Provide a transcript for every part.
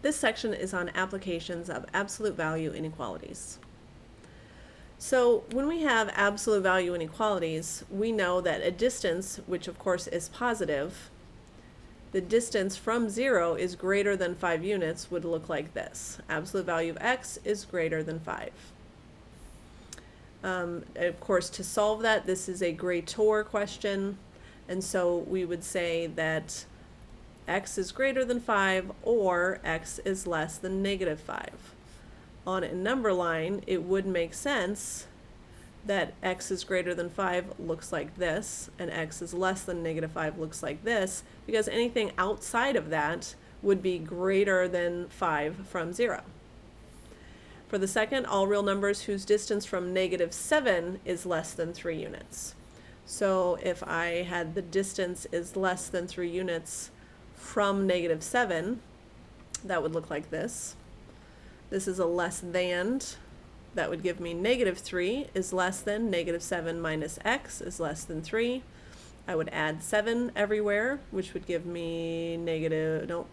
This section is on applications of absolute value inequalities. So when we have absolute value inequalities, we know that a distance, which of course is positive, the distance from 0 is greater than 5 units would look like this. Absolute value of x is greater than 5. Of course, to solve that, this is a greater question, and so we would say that x is greater than 5 or x is less than negative 5. On a number line, it would make sense that x is greater than 5 looks like this, and x is less than negative 5 looks like this, because anything outside of that would be greater than 5 from 0. For the second, all real numbers whose distance from negative 7 is less than 3 units. So if I had the distance is less than 3 units from negative 7, that would look like this. This is a less than. That would give me negative 3 is less than negative 7 minus x is less than 3. I would add 7 everywhere, which would give me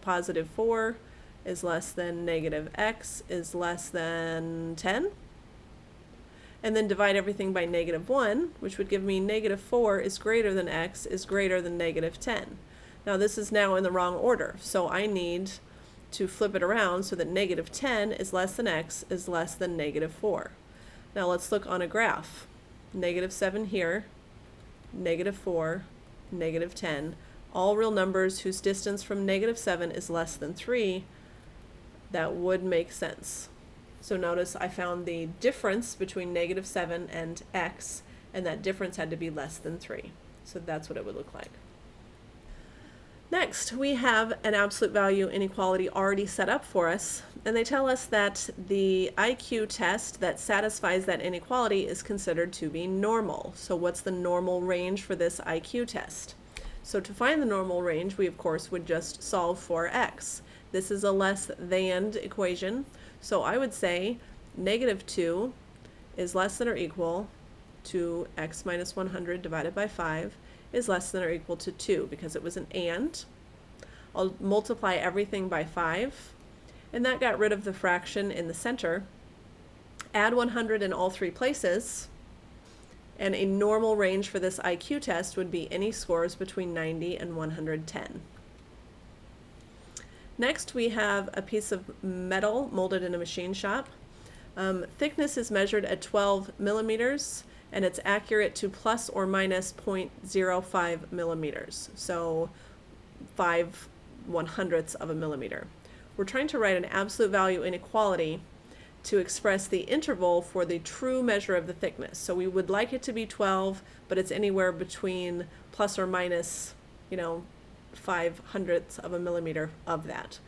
positive 4 is less than negative x is less than 10. And then divide everything by negative 1, which would give me negative 4 is greater than x is greater than negative 10. Now this is now in the wrong order, so I need to flip it around so that negative 10 is less than x is less than negative 4. Now let's look on a graph. Negative 7 here, negative 4, negative 10. All real numbers whose distance from negative 7 is less than 3. That would make sense. So notice I found the difference between negative 7 and x, and that difference had to be less than 3. So that's what it would look like. Next, we have an absolute value inequality already set up for us, and they tell us that the IQ test that satisfies that inequality is considered to be normal. So what's the normal range for this IQ test? So to find the normal range, we of course would just solve for x. This is a less than equation, so I would say negative 2 is less than or equal to x minus 100 divided by 5 is less than or equal to 2 because it was an and. I'll multiply everything by 5, and that got rid of the fraction in the center. Add 100 in all 3 places, and a normal range for this IQ test would be any scores between 90 and 110. Next, we have a piece of metal molded in a machine shop. Thickness is measured at 12 millimeters, and it's accurate to plus or minus 0.05 millimeters, so 5/100ths of a millimeter. We're trying to write an absolute value inequality to express the interval for the true measure of the thickness. So we would like it to be 12, but it's anywhere between plus or minus, 5/100ths of a millimeter of that.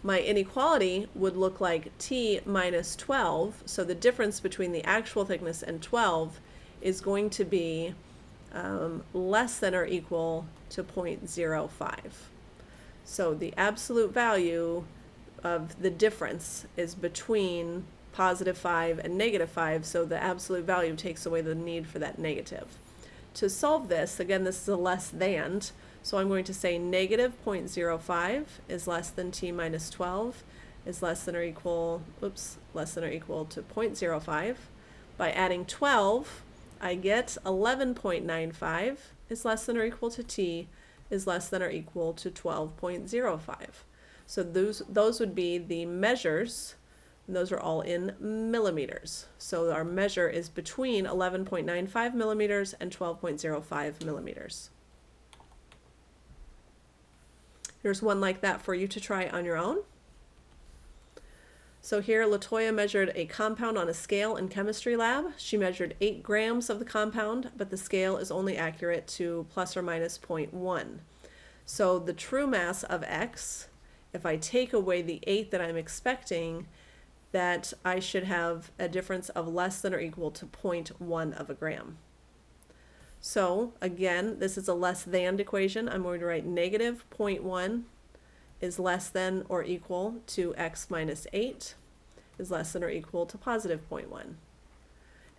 My inequality would look like t minus 12, so the difference between the actual thickness and 12 is going to be less than or equal to 0.05. So the absolute value of the difference is between positive 5 and negative 5, so the absolute value takes away the need for that negative. To solve this, again, this is a less than, so I'm going to say negative 0.05 is less than t minus 12 is less than or equal to 0.05. By adding 12, I get 11.95 is less than or equal to t is less than or equal to 12.05. So those would be the measures, and those are all in millimeters. So our measure is between 11.95 millimeters and 12.05 millimeters. Here's one like that for you to try on your own. So here, Latoya measured a compound on a scale in chemistry lab. She measured 8 grams of the compound, but the scale is only accurate to plus or minus 0.1. So the true mass of X, if I take away the 8 that I'm expecting, that I should have a difference of less than or equal to 0.1 of a gram. So again, this is a less than equation. I'm going to write negative 0.1 is less than or equal to x minus 8 is less than or equal to positive 0.1.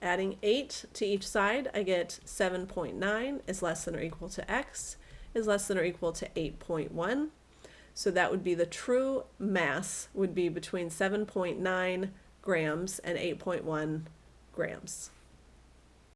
Adding 8 to each side, I get 7.9 is less than or equal to x is less than or equal to 8.1. So that would be the true mass would be between 7.9 grams and 8.1 grams.